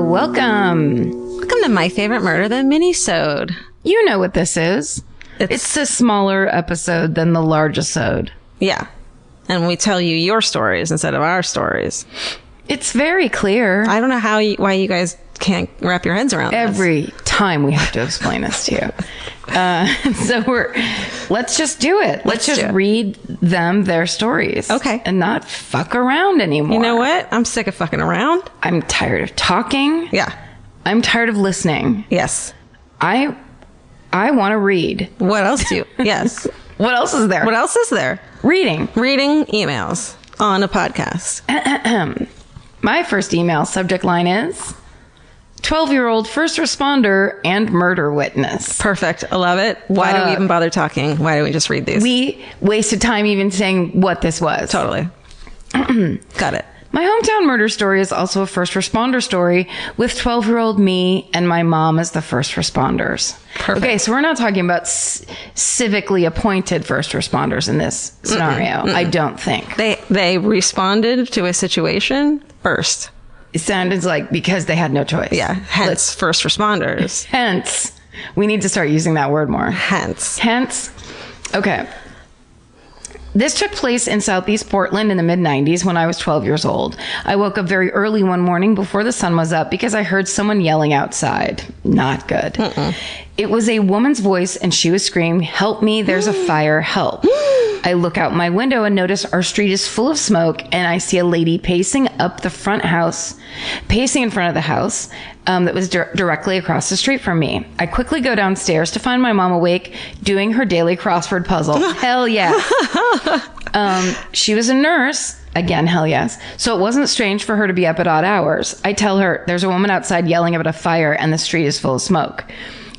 Welcome. Welcome to My Favorite Murder, the mini-sode. You know what this is. It's a smaller episode than the largest sode. Yeah. And we tell you your stories instead of our stories. It's very clear. I don't know why you guys can't wrap your heads around Every time we have to explain this to you. Let's just do it. Let's just read them their stories. Okay. And not fuck around anymore. You know what? I'm sick of fucking around. I'm tired of talking. Yeah. I'm tired of listening. Yes. I want to read. What else do you? Yes. What else is there? What else is there? Reading emails on a podcast. My first email subject line is 12-year-old first responder and murder witness. Perfect. I love it. Why do we even bother talking? Why don't we just read these? We wasted time even saying what this was. Totally. Got it. My hometown murder story is also a first responder story with 12-year-old me and my mom as the first responders. Perfect. Okay, so we're not talking about civically appointed first responders in this scenario. I don't think. They responded to a situation first. It sounded like because they had no choice. Yeah. Hence first responders. Hence. We need to start using that word more. Hence. Okay. This took place in Southeast Portland in the mid-90s when I was 12 years old. I woke up very early one morning before the sun was up because I heard someone yelling outside. Not good. It was a woman's voice and she was screaming, "Help me, there's a fire, help." I look out my window and notice our street is full of smoke, and I see a lady pacing in front of the house that was directly across the street from me. I quickly go downstairs to find my mom awake doing her daily crossword puzzle. Hell yeah. She was a nurse. Again, hell yes. So it wasn't strange for her to be up at odd hours. I tell her there's a woman outside yelling about a fire and the street is full of smoke.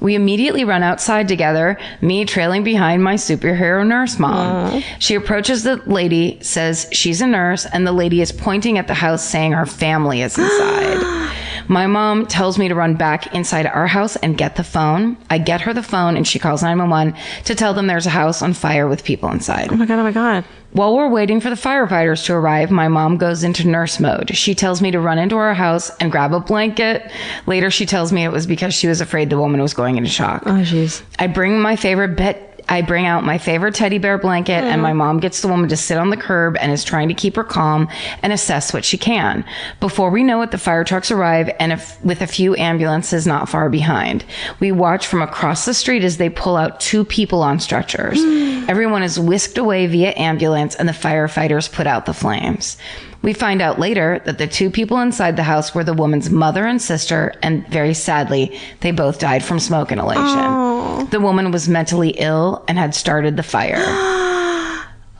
We immediately run outside together, me trailing behind my superhero nurse mom. She approaches the lady, says she's a nurse, and the lady is pointing at the house saying her family is inside. My mom tells me to run back inside our house and get the phone. I get her the phone and she calls 911 to tell them there's a house on fire with people inside. Oh my God. While we're waiting for the firefighters to arrive, my mom goes into nurse mode. She tells me to run into our house and grab a blanket. Later, she tells me it was because she was afraid the woman was going into shock. Oh, jeez. I bring out my favorite teddy bear blanket, and my mom gets the woman to sit on the curb and is trying to keep her calm and assess what she can. Before we know it, the fire trucks arrive, and with a few ambulances not far behind. We watch from across the street as they pull out 2 people on stretchers. Everyone is whisked away via ambulance, and the firefighters put out the flames. We find out later that the 2 people inside the house were the woman's mother and sister, and very sadly, they both died from smoke inhalation. Oh. The woman was mentally ill and had started the fire.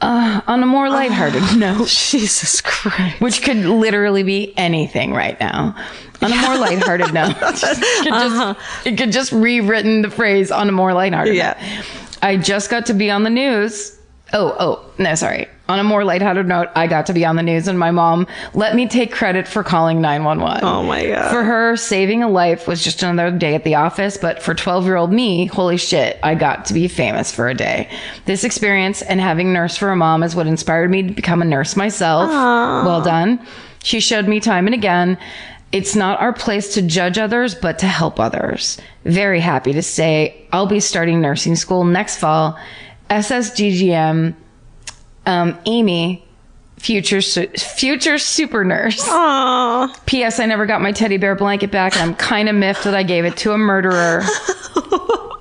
On a more lighthearted note. Jesus Christ. Which could literally be anything right now. On a more lighthearted note. It could just rewritten the phrase on a more lighthearted note. I just got to be on the news. No, sorry. On a more lighthearted note, I got to be on the news and my mom let me take credit for calling 911. Oh my God. For her, saving a life was just another day at the office, but for 12-year-old me, holy shit, I got to be famous for a day. This experience and having nurse for a mom is what inspired me to become a nurse myself. Aww. Well done. She showed me time and again, it's not our place to judge others, but to help others. Very happy to say I'll be starting nursing school next fall. SSGGM, Amy, future super nurse. Aww. P.S. I never got my teddy bear blanket back, and I'm kind of miffed that I gave it to a murderer. Oh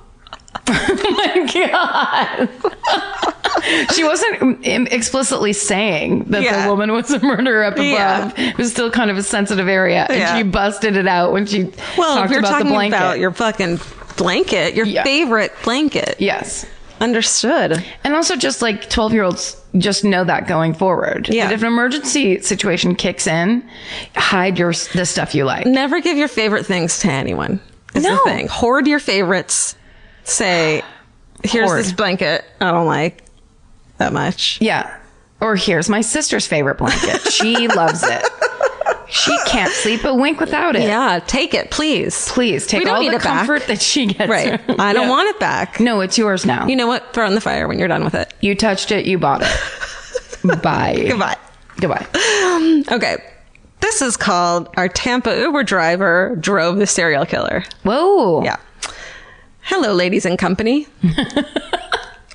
my God. She wasn't explicitly saying that the woman was a murderer up above. It was still kind of a sensitive area, and she busted it out when she talked about the blanket. About your fucking blanket, your favorite blanket. Yes. Understood. And also just like 12-year-olds just know that going forward. Yeah. That if an emergency situation kicks in, hide the stuff you like. Never give your favorite things to anyone. Is the thing. Hoard your favorites. Say, here's this blanket I don't like that much. Yeah. Or here's my sister's favorite blanket. She loves it. She can't sleep a wink without it. Yeah, take it, please. Please, take all the comfort that she gets. Right. I don't want it back. No, it's yours now. You know what? Throw it in the fire when you're done with it. You touched it, you bought it. Bye. Goodbye. Goodbye. Okay. This is called Our Tampa Uber Driver Drove the Serial Killer. Whoa. Yeah. Hello, ladies and company.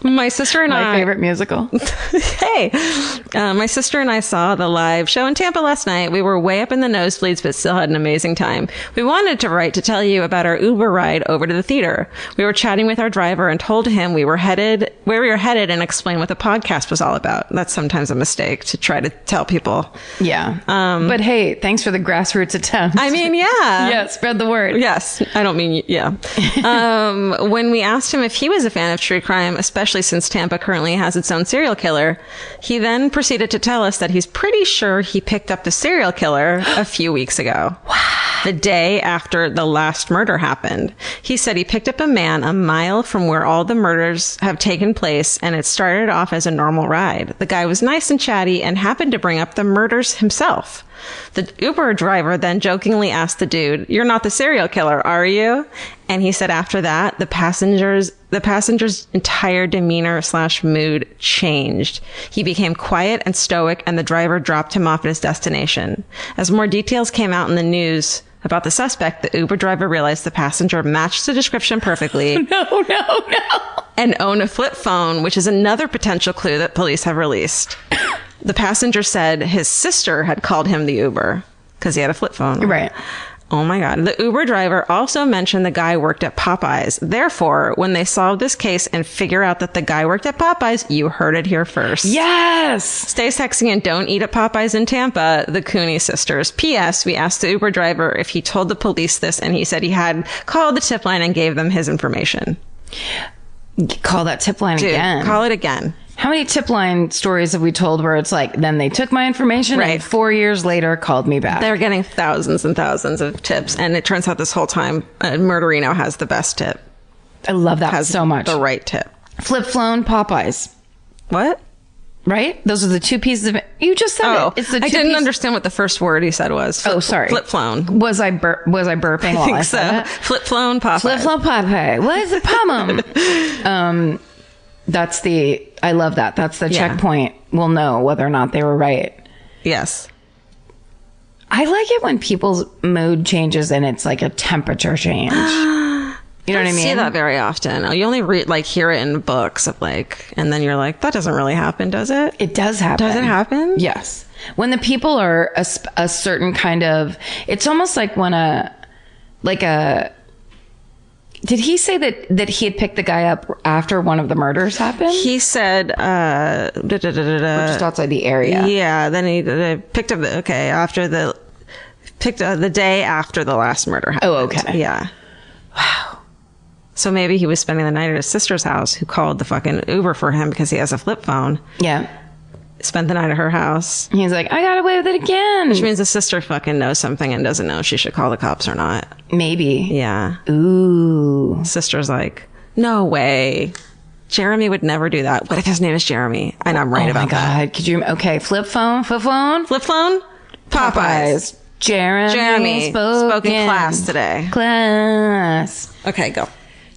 My sister and My favorite musical. Hey, my sister and I saw the live show in Tampa last night. We were way up in the nosebleeds, but still had an amazing time. We wanted to write to tell you about our Uber ride over to the theater. We were chatting with our driver and told him where we were headed and explain what the podcast was all about. That's sometimes a mistake to try to tell people. Yeah. But hey, thanks for the grassroots attempt. I mean, yeah. Yeah, spread the word. Yes. I don't mean, yeah. When we asked him if he was a fan of true crime, especially since Tampa currently has its own serial killer, he then proceeded to tell us that he's pretty sure he picked up the serial killer a few weeks ago. Wow. The day after the last murder happened. He said he picked up a man a mile from where all the murders have taken place, and it started off as a normal ride. The guy was nice and chatty and happened to bring up the murders himself. The Uber driver then jokingly asked the dude, "You're not the serial killer, are you?" And he said after that, the passenger's entire demeanor / mood changed. He became quiet and stoic, and the driver dropped him off at his destination. As more details came out in the news about the suspect, the Uber driver realized the passenger matched the description perfectly. No. And owned a flip phone, which is another potential clue that police have released. The passenger said his sister had called him the Uber because he had a flip phone. Right. Oh my God. The Uber driver also mentioned the guy worked at Popeyes. Therefore, when they solve this case and figure out that the guy worked at Popeyes, you heard it here first. Yes. Stay sexy and don't eat at Popeyes in Tampa, the Cooney sisters. P.S. We asked the Uber driver if he told the police this, and he said he had called the tip line and gave them his information. Call that tip line again. Call it again. How many tip line stories have we told where it's like, then they took my information and 4 years later called me back? They're getting thousands and thousands of tips. And it turns out this whole time, Murderino has the best tip. I love that so much. The right tip. Flip flown Popeyes. What? Right? Those are the two pieces of it. You just said it. It's the two I didn't understand what the first word he said was. Sorry. Flip flown. Was I burping while I said it? Flip flown Popeye. Flip flown Popeye. What is a pomum? I love that. That's the checkpoint. We'll know whether or not they were right. Yes. I like it when people's mood changes and it's like a temperature change. You know what I mean? I see that very often. You only hear it in books of and then you're like, that doesn't really happen, does it? It does happen. Does it happen? Yes. When the people are a certain kind of, it's almost like when did he say that he had picked the guy up after one of the murders happened? He said, just outside the area. Yeah. Then he picked up the day after the last murder happened. Oh, okay. Yeah. Wow. So maybe he was spending the night at his sister's house, who called the fucking Uber for him because he has a flip phone. Yeah. Spent the night at her house. He's like, I got away with it again. Which means the sister fucking knows something and doesn't know if she should call the cops or not. Maybe. Yeah. Ooh. Sister's like, no way. Jeremy would never do that. What if his name is Jeremy? And I'm right about that. Oh my God. Could you, okay, flip phone? Popeyes. Jeremy spoke in class today. Class. Okay, go.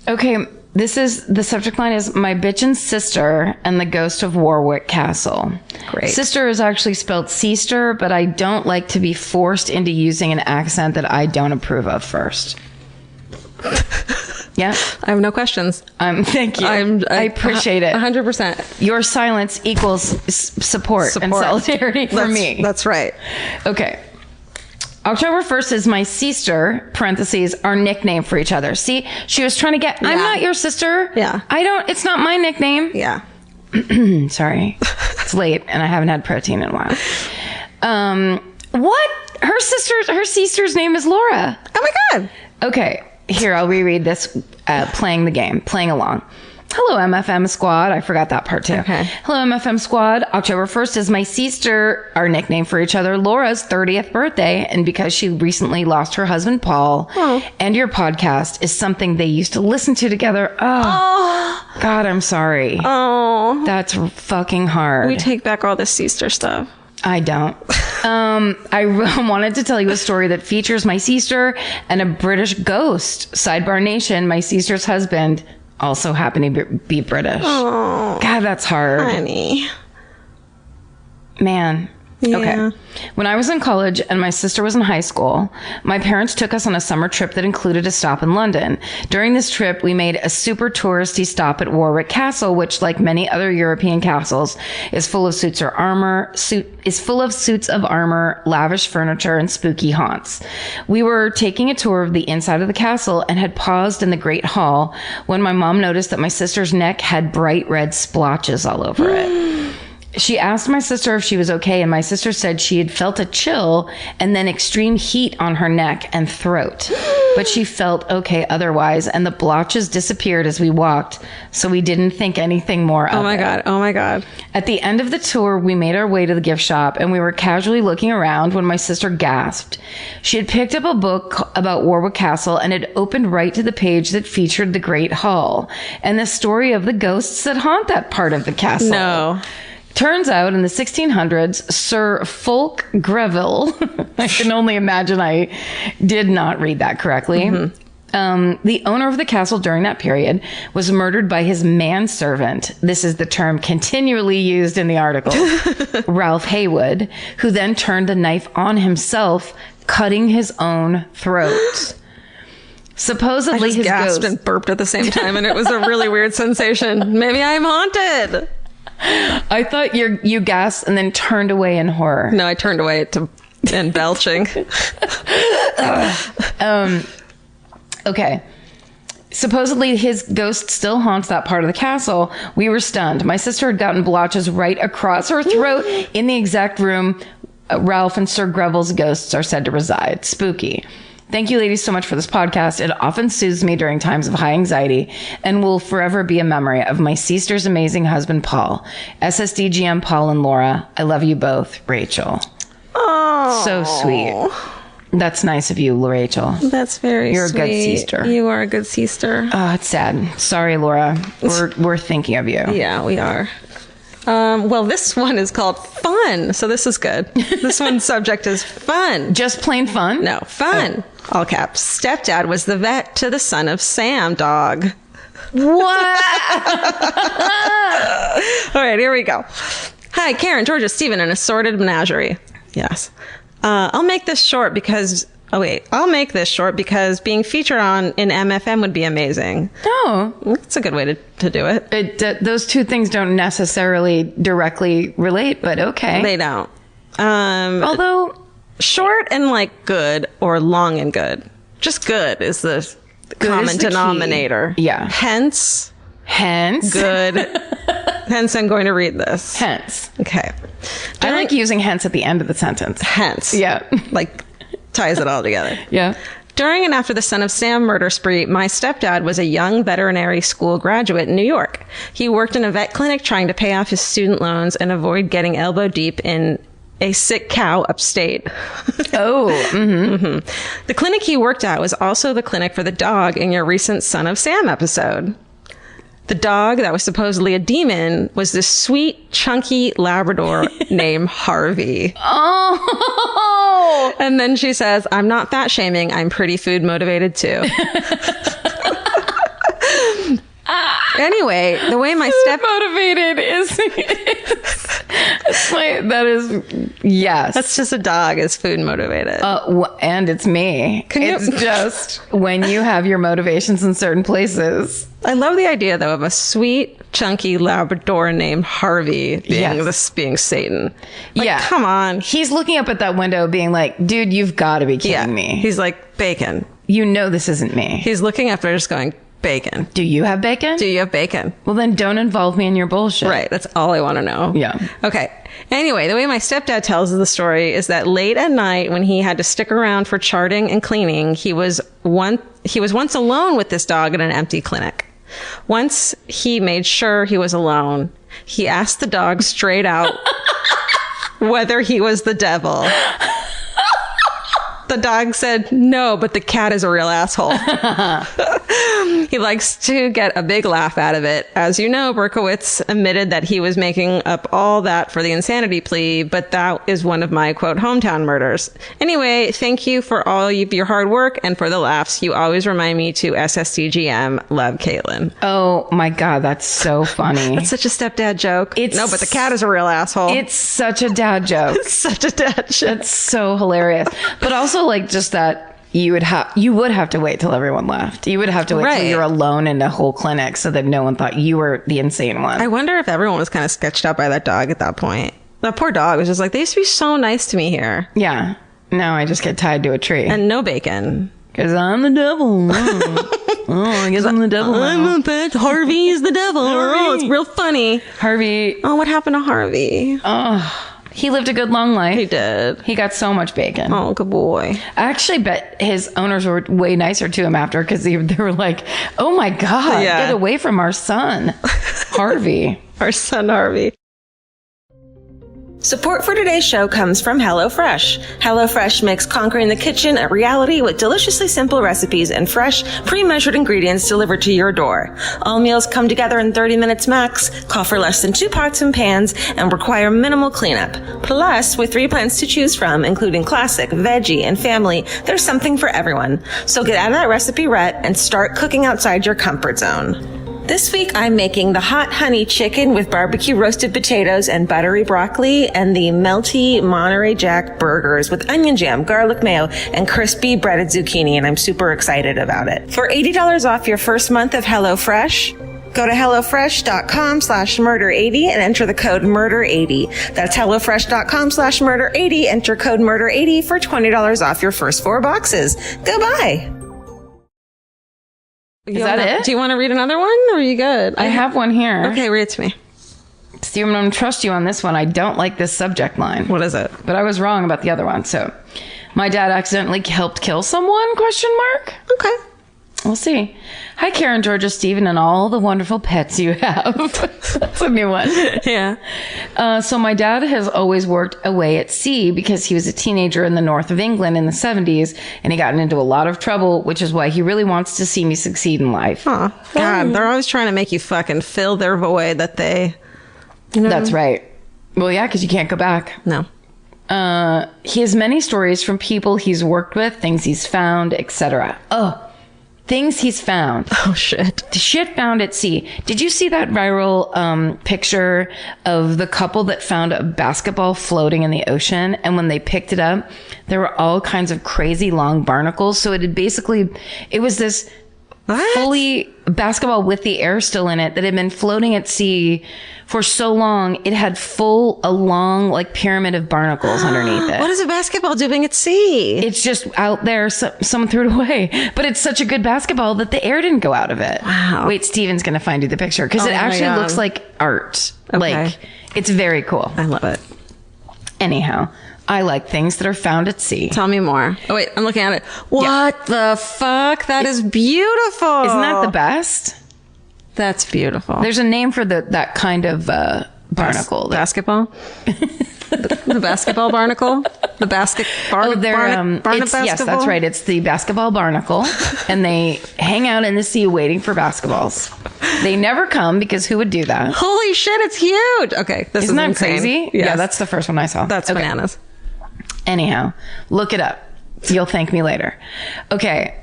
Okay, the subject line is My Bitchin' Sister and the Ghost of Warwick Castle. Great. Sister is actually spelled Seaster, but I don't like to be forced into using an accent that I don't approve of first. Yeah. I have no questions. Thank you. I appreciate it. 100%. Your silence equals support and solidarity for me. That's right. Okay. October 1st is my sister, parentheses, our nickname for each other. See, she was trying to get, I'm not your sister. Yeah. It's not my nickname. Yeah. Sorry. It's late and I haven't had protein in a while. What? Her sister's name is Laura. Oh my God. Okay. Here, I'll reread this, playing along. Hello, MFM squad. I forgot that part too. Okay. Hello, MFM squad. October 1st is my sister, our nickname for each other, Laura's 30th birthday. And because she recently lost her husband, Paul, and your podcast is something they used to listen to together. Oh, God, I'm sorry. Oh, that's fucking hard. We take back all this sister stuff. I don't. I wanted to tell you a story that features my sister and a British ghost. Sidebar Nation, my sister's husband also happened to be British. Oh, God, that's hard. Honey. Man, Yeah. Okay. When I was in college and my sister was in high school, my parents took us on a summer trip that included a stop in London. During this trip, we made a super touristy stop at Warwick Castle, which, like many other European castles, is full of suits of armor, lavish furniture, and spooky haunts. We were taking a tour of the inside of the castle and had paused in the Great Hall when my mom noticed that my sister's neck had bright red splotches all over it. She asked my sister if she was okay, and my sister said she had felt a chill and then extreme heat on her neck and throat. But she felt okay otherwise, and the blotches disappeared as we walked, so we didn't think anything more of it. Oh my God. At the end of the tour, we made our way to the gift shop, and we were casually looking around when my sister gasped. She had picked up a book about Warwick Castle and had opened right to the page that featured the Great Hall and the story of the ghosts that haunt that part of the castle. No. Turns out in the 1600s, Sir Fulk Greville, I can only imagine I did not read that correctly. Mm-hmm. The owner of the castle during that period was murdered by his manservant. This is the term continually used in the article. Ralph Haywood, who then turned the knife on himself, cutting his own throat. Supposedly, his gasped ghost and burped at the same time, and it was a really weird sensation. Maybe I'm haunted. I thought you gasped and then turned away in horror. No, I turned away and belching. Okay. Supposedly his ghost still haunts that part of the castle. We were stunned. My sister had gotten blotches right across her throat in the exact room Ralph and Sir Greville's ghosts are said to reside. Spooky. Thank you, ladies, so much for this podcast. It often soothes me during times of high anxiety and will forever be a memory of my sister's amazing husband, Paul. SSDGM, Paul and Laura. I love you both. Rachel. Oh. So sweet. That's nice of you, Rachel. That's very You're sweet. a good sister. You are a good sister. Oh, it's sad. Sorry, Laura. We're thinking of you. Yeah, we are. Well, this one is called fun, so this is good. This one's subject is fun. Just plain fun? No, fun. All caps. Stepdad was the vet to the son of Sam dog. What? All right, here we go. Hi, Karen, Georgia, Stephen, an assorted menagerie. Yes. I'll make this short because being featured on in MFM would be amazing. Oh. It's a good way to do it. Those two things don't necessarily directly relate, but okay. They don't. Although short and like good or long and good. Just good is the common denominator. Key. Yeah. Hence. Good. Hence, I'm going to read this. Hence. Okay. I like using hence at the end of the sentence. Hence. Yeah. Like ties it all together. Yeah. During and after the Son of Sam murder spree, my stepdad was a young veterinary school graduate in New York. He worked in a vet clinic trying to pay off his student loans and avoid getting elbow deep in a sick cow upstate. Oh. Mm-hmm. Mm-hmm. The clinic he worked at was also the clinic for the dog in your recent Son of Sam episode. The dog that was supposedly a demon was this sweet, chunky Labrador named Harvey. Oh! And then she says, I'm not fat shaming. I'm pretty food motivated too. Anyway, the way my motivated is yes. That's just a dog is food motivated. And it's me. It's just when you have your motivations in certain places. I love the idea though of a sweet, chunky Labrador named Harvey being Satan. Like, yeah. Come on. He's looking up at that window being like, dude, you've got to be kidding me. He's like, bacon. You know this isn't me. He's looking up there just going, bacon. Do you have bacon? Do you have bacon? Well, then don't involve me in your bullshit. Right. That's all I want to know. Yeah. Okay. Anyway, the way my stepdad tells the story is that late at night when he had to stick around for charting and cleaning, he was once alone with this dog in an empty clinic. Once he made sure he was alone, he asked the dog straight out whether he was the devil. The dog said, no, but the cat is a real asshole. He likes to get a big laugh out of it. As you know, Berkowitz admitted that he was making up all that for the insanity plea, but that is one of my, quote, hometown murders. Anyway, thank you for all of your hard work and for the laughs. You always remind me to SSDGM. Love, Caitlin. Oh my God, that's so funny. That's such a stepdad joke. No, but the cat is a real asshole. It's such a dad joke. It's such a dad joke. That's so hilarious. But also, like, just that you would have to wait till everyone left. You would have to wait till you're alone in the whole clinic so that no one thought you were the insane one. I wonder if everyone was kind of sketched out by that dog at that point. That poor dog was just like, they used to be so nice to me here. Yeah. Now I just get tied to a tree. And no bacon. Because I'm the devil. I guess I'm the devil now. I'm a pet. Harvey is the devil. Oh, it's real funny. Harvey. Oh, what happened to Harvey? Oh, he lived a good long life. He did. He got so much bacon. Oh, good boy. I actually bet his owners were way nicer to him after because they were like, oh my God, get away from our son, Harvey. Our son, Harvey. Support for today's show comes from HelloFresh. HelloFresh makes conquering the kitchen a reality with deliciously simple recipes and fresh, pre-measured ingredients delivered to your door. All meals come together in 30 minutes max, call for less than 2 pots and pans, and require minimal cleanup. Plus, with 3 plans to choose from, including classic, veggie, and family, there's something for everyone. So get out of that recipe rut and start cooking outside your comfort zone. This week, I'm making the hot honey chicken with barbecue roasted potatoes and buttery broccoli, and the melty Monterey Jack burgers with onion jam, garlic mayo, and crispy breaded zucchini, and I'm super excited about it. For $80 off your first month of HelloFresh, go to HelloFresh.com/murder80 and enter the code murder80. That's HelloFresh.com/murder80. Enter code murder80 for $20 off your first 4 boxes. Goodbye. Is that it? Do you want to read another one, or are you good? I have one here. Okay, read it to me. Steve, I'm going to trust you on this one. I don't like this subject line. What is it? But I was wrong about the other one. So, my dad accidentally helped kill someone? ? Okay. We'll see. Hi, Karen, Georgia, Steven, and all the wonderful pets you have. That's a new one. Yeah. So my dad has always worked away at sea because he was a teenager in the north of England in the 70s, and he got into a lot of trouble, which is why he really wants to see me succeed in life. Oh, God, they're always trying to make you fucking fill their void that they... You know? That's right. Well, yeah, because you can't go back. No. He has many stories from people he's worked with, things he's found, etc. Oh, things he's found. Oh, shit. Shit found at sea. Did you see that viral picture of the couple that found a basketball floating in the ocean? And when they picked it up, there were all kinds of crazy long barnacles. So it was this fully basketball with the air still in it that had been floating at sea for so long. It had a long, like, pyramid of barnacles underneath it. What is a basketball doing at sea? It's just out there. Someone threw it away. But it's such a good basketball that the air didn't go out of it. Wow. Wait, Steven's going to find you the picture because it actually looks like art. Okay. Like, it's very cool. I love it. Anyhow, I like things that are found at sea. Tell me more. Oh, wait, I'm looking at it. What the fuck? That is beautiful. Isn't that the best? That's beautiful. There's a name for that kind of barnacle. Basketball? the basketball barnacle? The basketball basketball? Yes, that's right. It's the basketball barnacle. And they hang out in the sea waiting for basketballs. They never come because who would do that? Holy shit, it's huge. Okay, this Isn't that insane. crazy? Yes. Yeah, that's the first one I saw. That's bananas. Anyhow, look it up. You'll thank me later. Okay.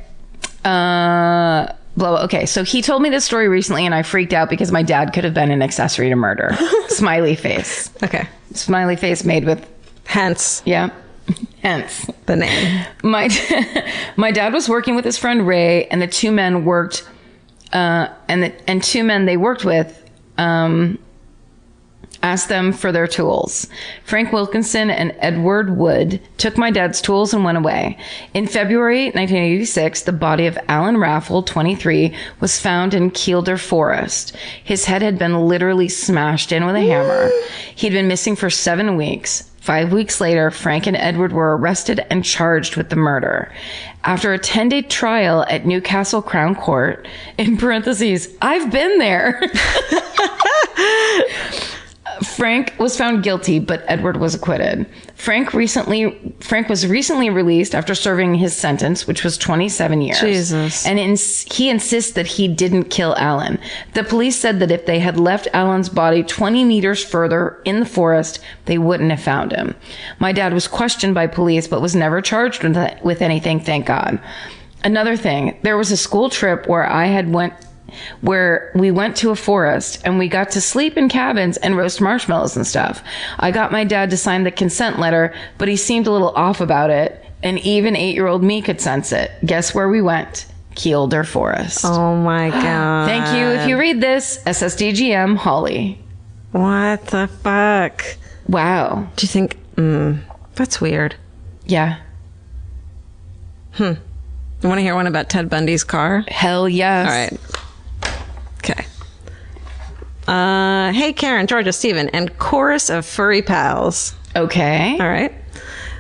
Okay, so he told me this story recently and I freaked out because my dad could have been an accessory to murder. Smiley face. Okay. Smiley face made with... Hence. Yeah. Hence. The name. My dad was working with his friend Ray, and the two men worked... and two men they worked with... asked them for their tools. Frank Wilkinson and Edward Wood took my dad's tools and went away. In February 1986, the body of Alan Raffle, 23, was found in Kielder Forest. His head had been literally smashed in with a hammer. He'd been missing for 7 weeks. 5 weeks later, Frank and Edward were arrested and charged with the murder. After a 10-day trial at Newcastle Crown Court, in parentheses, I've been there. Frank was found guilty, but Edward was acquitted. Frank was recently released after serving his sentence, which was 27 years. Jesus. And he insists that he didn't kill Alan. The police said that if they had left Alan's body 20 meters further in the forest, they wouldn't have found him. My dad was questioned by police, but was never charged with anything, thank God. Another thing, there was a school trip where we went to a forest and we got to sleep in cabins and roast marshmallows and stuff. I got my dad to sign the consent letter, but he seemed a little off about it, and even 8-year-old me could sense it. Guess where we went? Kielder Forest. Oh my God. Thank you. If you read this, SSDGM, Holly. What the fuck? Wow. Do you think... that's weird. Yeah. You want to hear one about Ted Bundy's car? Hell yes. All right. Okay. Hey, Karen, Georgia, Steven, and chorus of furry pals. Okay. All right.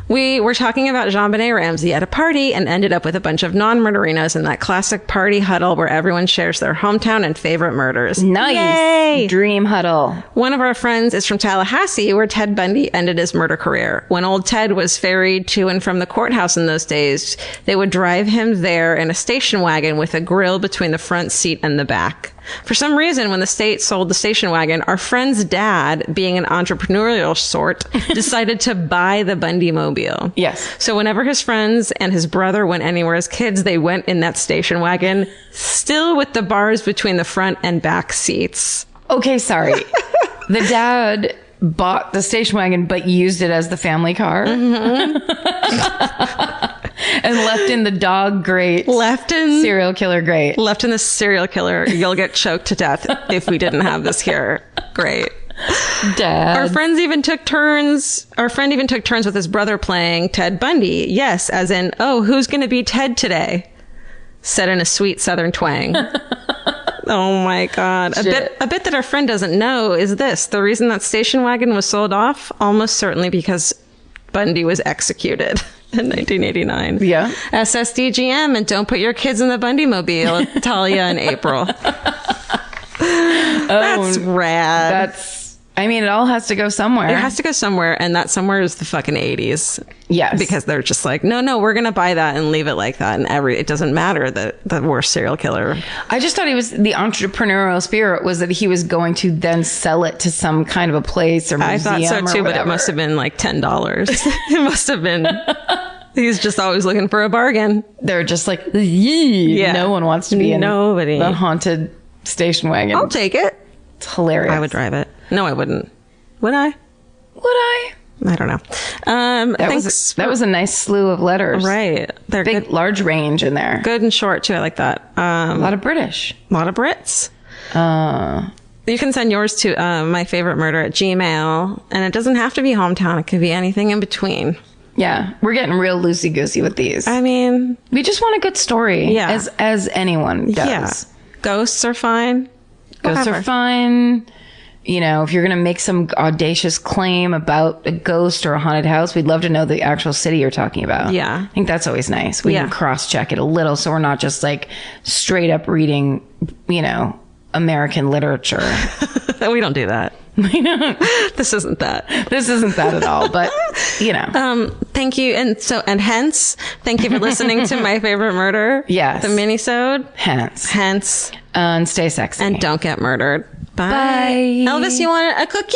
We were talking about JonBenet Ramsey at a party and ended up with a bunch of non-murderinos in that classic party huddle where everyone shares their hometown and favorite murders. Nice. Yay! Dream huddle. One of our friends is from Tallahassee, where Ted Bundy ended his murder career. When old Ted was ferried to and from the courthouse in those days, they would drive him there in a station wagon with a grill between the front seat and the back. For some reason, when the state sold the station wagon, our friend's dad, being an entrepreneurial sort, decided to buy the Bundy mobile. Yes. So whenever his friends and his brother went anywhere as kids, they went in that station wagon, still with the bars between the front and back seats. Okay, sorry. The dad bought the station wagon, but used it as the family car. Mm-hmm. And left in the dog grate. Serial killer grate. Left in the serial killer. You'll get choked to death if we didn't have this here. Great. Dad. Our friend even took turns with his brother playing Ted Bundy. Yes, as in, oh, who's going to be Ted today? Said in a sweet southern twang. Oh my God. A bit that our friend doesn't know is this. The reason that station wagon was sold off, almost certainly because Bundy was executed in 1989. Yeah. SSDGM, and don't put your kids in the Bundy mobile, Talia and April. That's rad. It all has to go somewhere. It has to go somewhere, and that somewhere is the fucking 80s. Yes. Because they're just like, no, we're going to buy that and leave it like that. And it doesn't matter that the worst serial killer. I just thought he was, the entrepreneurial spirit was that he was going to then sell it to some kind of a place or museum. I thought so too, but it must have been like $10. It must have been. He's just always looking for a bargain. They're just like, yeah. No one wants to be in the haunted station wagon. I'll take it. It's hilarious. I would drive it. No, I wouldn't. Would I? I don't know. That was a nice slew of letters. Right. They're big, large range in there. Good and short, too. I like that. A lot of British. A lot of Brits. You can send yours to myfavoritemurder@gmail.com. And it doesn't have to be hometown. It could be anything in between. Yeah. We're getting real loosey-goosey with these. We just want a good story. Yeah. As anyone does. Yeah. Ghosts are fine. Ghosts are fine. You know, if you're going to make some audacious claim about a ghost or a haunted house, we'd love to know the actual city you're talking about. Yeah. I think that's always nice. We can cross-check it a little so we're not just like straight up reading, American literature. We don't do that. We don't. This isn't that. This isn't that at all, but, Thank you. And hence, thank you for listening to My Favorite Murder. Yes. The minisode. Hence. And stay sexy. And don't get murdered. Bye. Bye. Elvis, you want a cookie?